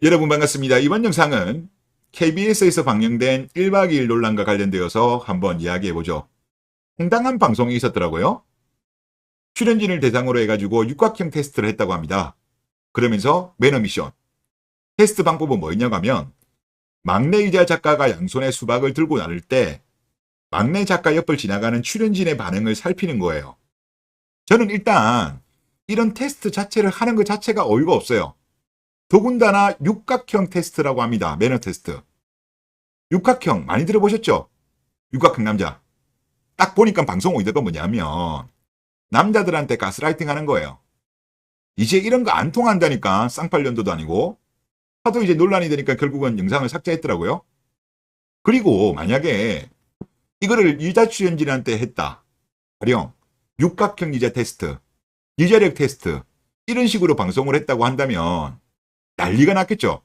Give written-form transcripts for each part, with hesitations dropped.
여러분 반갑습니다. 이번 영상은 KBS에서 방영된 1박 2일 논란과 관련되어서 한번 이야기해보죠. 황당한 방송이 있었더라고요. 출연진을 대상으로 해가지고 육각형 테스트를 했다고 합니다. 그러면서 매너 미션. 테스트 방법은 뭐였냐고 하면 막내이자 작가가 양손에 수박을 들고 나를 때 막내 작가 옆을 지나가는 출연진의 반응을 살피는 거예요. 저는 일단 이런 테스트 자체를 하는 것 자체가 어이가 없어요. 더군다나 육각형 테스트라고 합니다. 매너 테스트. 육각형 많이 들어보셨죠? 육각형 남자. 딱 보니까 방송 오이드가 뭐냐면 남자들한테 가스라이팅 하는 거예요. 이제 이런 거 안 통한다니까 쌍팔년도도 아니고 하도 이제 논란이 되니까 결국은 영상을 삭제했더라고요. 그리고 만약에 이거를 여자 출연진한테 했다. 가령 육각형 여자 테스트, 여자력 테스트 이런 식으로 방송을 했다고 한다면 난리가 났겠죠.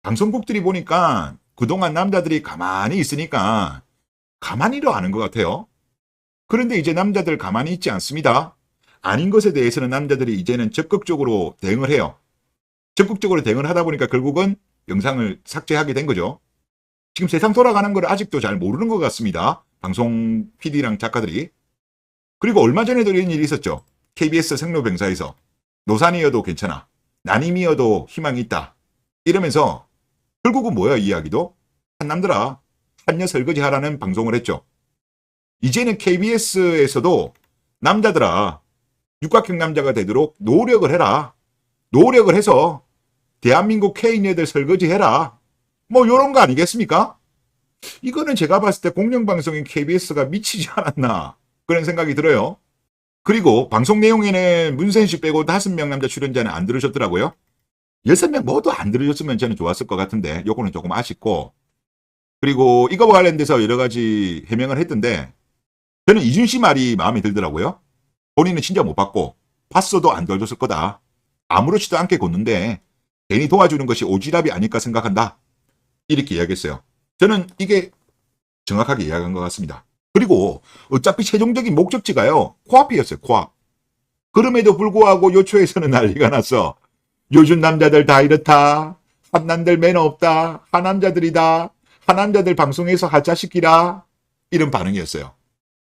방송국들이 보니까 그동안 남자들이 가만히 있으니까 가만히로 하는 것 같아요. 그런데 이제 남자들 가만히 있지 않습니다. 아닌 것에 대해서는 남자들이 이제는 적극적으로 대응을 해요. 적극적으로 대응을 하다 보니까 결국은 영상을 삭제하게 된 거죠. 지금 세상 돌아가는 걸 아직도 잘 모르는 것 같습니다. 방송 PD랑 작가들이. 그리고 얼마 전에도 이런 일이 있었죠. KBS 생로병사에서 노산이어도 괜찮아. 난임이어도 희망이 있다. 이러면서 결국은 뭐야 이 이야기도? 한남들아 한여 설거지 하라는 방송을 했죠. 이제는 KBS에서도 남자들아 육각형 남자가 되도록 노력을 해라. 노력을 해서 대한민국 K녀들 설거지 해라. 뭐 요런 거 아니겠습니까? 이거는 제가 봤을 때 공영방송인 KBS가 미치지 않았나 그런 생각이 들어요. 그리고 방송 내용에는 문센 씨 빼고 5명 남자 출연자는 안 들으셨더라고요. 6명 모두 안 들으셨으면 저는 좋았을 것 같은데 요거는 조금 아쉽고, 그리고 이거와 관련돼서 여러 가지 해명을 했던데 저는 이준 씨 말이 마음에 들더라고요. 본인은 진짜 못 봤고 봤어도 안 도와줬을 거다. 아무렇지도 않게 걷는데 괜히 도와주는 것이 오지랖이 아닐까 생각한다. 이렇게 이야기했어요. 저는 이게 정확하게 이야기한 것 같습니다. 그리고 어차피 최종적인 목적지가요. 코앞이었어요. 코앞. 그럼에도 불구하고 요초에서는 난리가 났어. 요즘 남자들 다 이렇다. 한남들 매너 없다. 하남자들이다. 하남자들 방송에서 하자시키라. 이런 반응이었어요.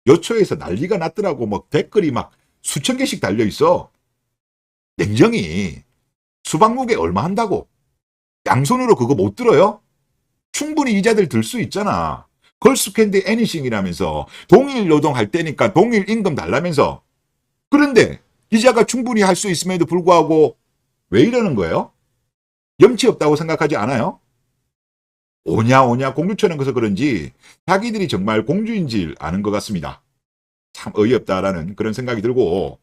요초에서 난리가 났더라고. 뭐 댓글이 막 수천 개씩 달려있어. 냉정히 수박무게 얼마 한다고. 양손으로 그거 못 들어요? 충분히 이자들 들 수 있잖아. 걸스캔디 애니싱이라면서 동일 노동할 때니까 동일 임금 달라면서. 그런데 기자가 충분히 할 수 있음에도 불구하고 왜 이러는 거예요? 염치 없다고 생각하지 않아요? 오냐 공주처럼 그래서 그런지 자기들이 정말 공주인 줄 아는 것 같습니다. 참 어이없다라는 그런 생각이 들고,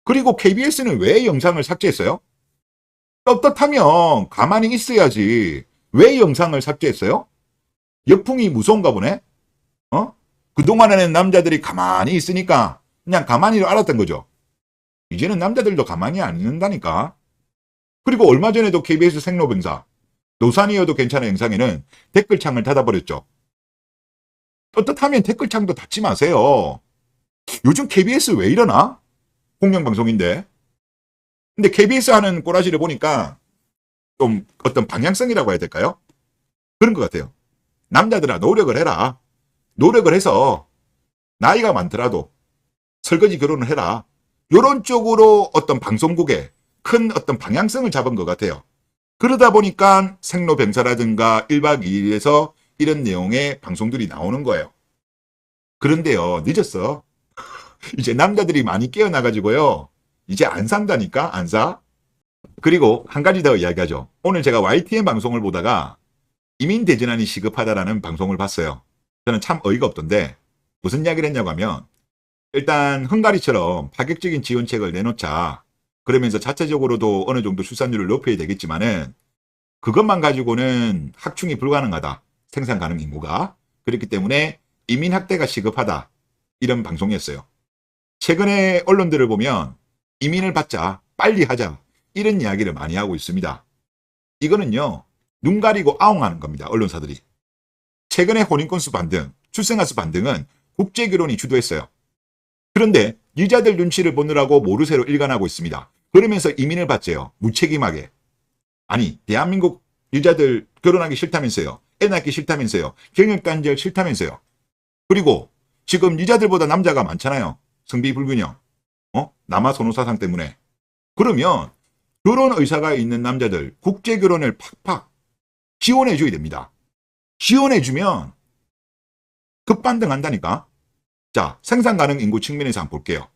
그리고 KBS는 왜 영상을 삭제했어요? 떳떳하면 가만히 있어야지. 왜 영상을 삭제했어요? 역풍이 무서운가 보네? 그동안에는 남자들이 가만히 있으니까 그냥 가만히 알았던 거죠. 이제는 남자들도 가만히 안 있는다니까. 그리고 얼마 전에도 KBS 생로병사 노산이어도 괜찮은 영상에는 댓글창을 닫아버렸죠. 떳떳하면 댓글창도 닫지 마세요. 요즘 KBS 왜 이러나? 공영방송인데. 근데 KBS 하는 꼬라지를 보니까 좀 어떤 방향성이라고 해야 될까요? 그런 것 같아요. 남자들아 노력을 해라. 노력을 해서 나이가 많더라도 설거지 결혼을 해라. 이런 쪽으로 어떤 방송국에 큰 어떤 방향성을 잡은 것 같아요. 그러다 보니까 생로병사라든가 1박 2일에서 이런 내용의 방송들이 나오는 거예요. 그런데요, 늦었어. 이제 남자들이 많이 깨어나가지고요. 이제 안 산다니까, 안 사. 그리고 한 가지 더 이야기하죠. 오늘 제가 YTN 방송을 보다가 이민대전환이 시급하다라는 방송을 봤어요. 저는 참 어이가 없던데 무슨 이야기를 했냐고 하면, 일단 헝가리처럼 파격적인 지원책을 내놓자. 그러면서 자체적으로도 어느 정도 출산율을 높여야 되겠지만은 그것만 가지고는 확충이 불가능하다. 생산 가능 인구가. 그렇기 때문에 이민학대가 시급하다. 이런 방송이었어요. 최근에 언론들을 보면 이민을 받자. 빨리 하자. 이런 이야기를 많이 하고 있습니다. 이거는요. 눈 가리고 아웅하는 겁니다. 언론사들이. 최근에 혼인건수 반등, 출생아수 반등은 국제결혼이 주도했어요. 그런데 여자들 눈치를 보느라고 모르쇠로 일관하고 있습니다. 그러면서 이민을 받재요. 무책임하게. 아니, 대한민국 여자들 결혼하기 싫다면서요. 애 낳기 싫다면서요. 경력단절 싫다면서요. 그리고 지금 여자들보다 남자가 많잖아요. 성비 불균형. 남아 선호사상 때문에. 그러면 결혼 의사가 있는 남자들 국제 결혼을 팍팍 지원해 줘야 됩니다. 지원해 주면 급반등한다니까. 자, 생산 가능 인구 측면에서 한번 볼게요.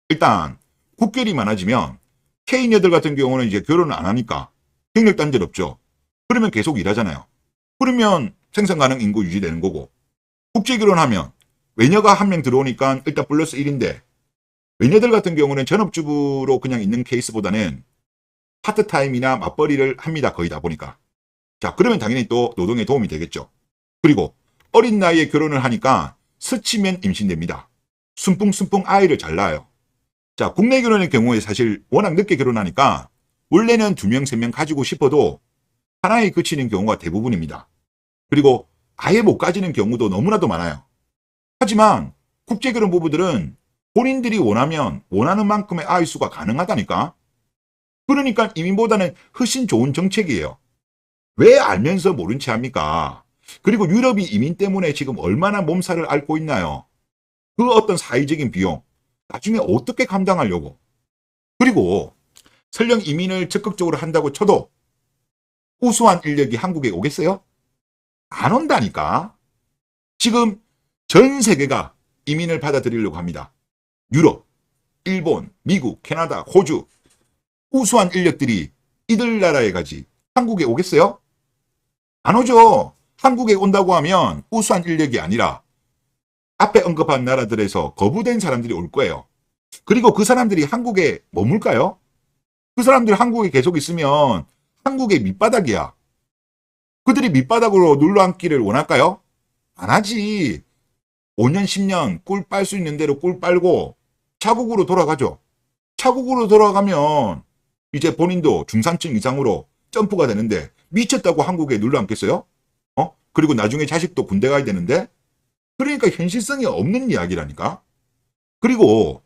일단 국결이 많아지면 K녀들 같은 경우는 이제 결혼을 안 하니까 경력 단절 없죠. 그러면 계속 일하잖아요. 그러면 생산 가능 인구 유지되는 거고, 국제 결혼하면 외녀가 한 명 들어오니까 일단 플러스 1인데, 외녀들 같은 경우는 전업주부로 그냥 있는 케이스보다는 파트타임이나 맞벌이를 합니다. 거의 다 보니까. 자, 그러면 당연히 또 노동에 도움이 되겠죠. 그리고 어린 나이에 결혼을 하니까 스치면 임신됩니다. 순풍순풍 아이를 잘 낳아요. 자, 국내 결혼의 경우에 사실 워낙 늦게 결혼하니까 원래는 2명, 3명 가지고 싶어도 하나에 그치는 경우가 대부분입니다. 그리고 아예 못 가지는 경우도 너무나도 많아요. 하지만 국제결혼 부부들은 본인들이 원하면 원하는 만큼의 아이 수가 가능하다니까. 그러니까 이민보다는 훨씬 좋은 정책이에요. 왜 알면서 모른 채 합니까? 그리고 유럽이 이민 때문에 지금 얼마나 몸살을 앓고 있나요? 그 어떤 사회적인 비용, 나중에 어떻게 감당하려고? 그리고 설령 이민을 적극적으로 한다고 쳐도 우수한 인력이 한국에 오겠어요? 안 온다니까. 지금 전 세계가 이민을 받아들이려고 합니다. 유럽, 일본, 미국, 캐나다, 호주, 우수한 인력들이 이들 나라에 가지 한국에 오겠어요? 안 오죠. 한국에 온다고 하면 우수한 인력이 아니라 앞에 언급한 나라들에서 거부된 사람들이 올 거예요. 그리고 그 사람들이 한국에 머물까요? 그 사람들 한국에 계속 있으면 한국의 밑바닥이야. 그들이 밑바닥으로 눌러앉기를 원할까요? 안 하지. 5년, 10년 꿀 빨 수 있는 대로 꿀 빨고 자국으로 돌아가죠. 자국으로 돌아가면 이제 본인도 중산층 이상으로 점프가 되는데 미쳤다고 한국에 눌러앉겠어요? 그리고 나중에 자식도 군대 가야 되는데? 그러니까 현실성이 없는 이야기라니까. 그리고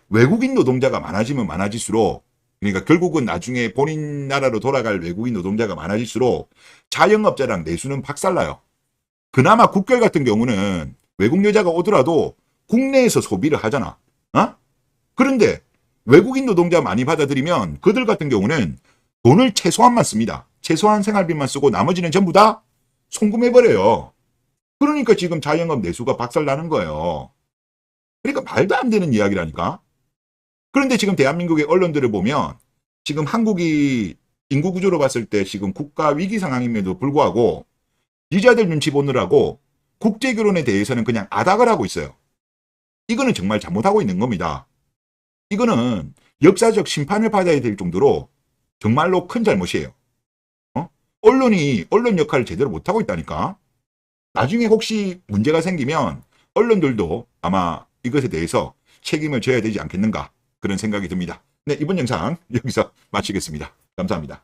외국인 노동자가 많아지면 많아질수록, 그러니까 결국은 나중에 본인 나라로 돌아갈 외국인 노동자가 많아질수록 자영업자랑 내수는 박살나요. 그나마 국결 같은 경우는 외국 여자가 오더라도 국내에서 소비를 하잖아. 그런데 외국인 노동자 많이 받아들이면 그들 같은 경우는 돈을 최소한만 씁니다. 최소한 생활비만 쓰고 나머지는 전부 다 송금해버려요. 그러니까 지금 자영업 내수가 박살나는 거예요. 그러니까 말도 안 되는 이야기라니까. 그런데 지금 대한민국의 언론들을 보면 지금 한국이 인구 구조로 봤을 때 지금 국가 위기 상황임에도 불구하고 여자들 눈치 보느라고 국제결혼에 대해서는 그냥 아닥을 하고 있어요. 이거는 정말 잘못하고 있는 겁니다. 이거는 역사적 심판을 받아야 될 정도로 정말로 큰 잘못이에요. 언론이 언론 역할을 제대로 못하고 있다니까. 나중에 혹시 문제가 생기면 언론들도 아마 이것에 대해서 책임을 져야 되지 않겠는가, 그런 생각이 듭니다. 네, 이번 영상 여기서 마치겠습니다. 감사합니다.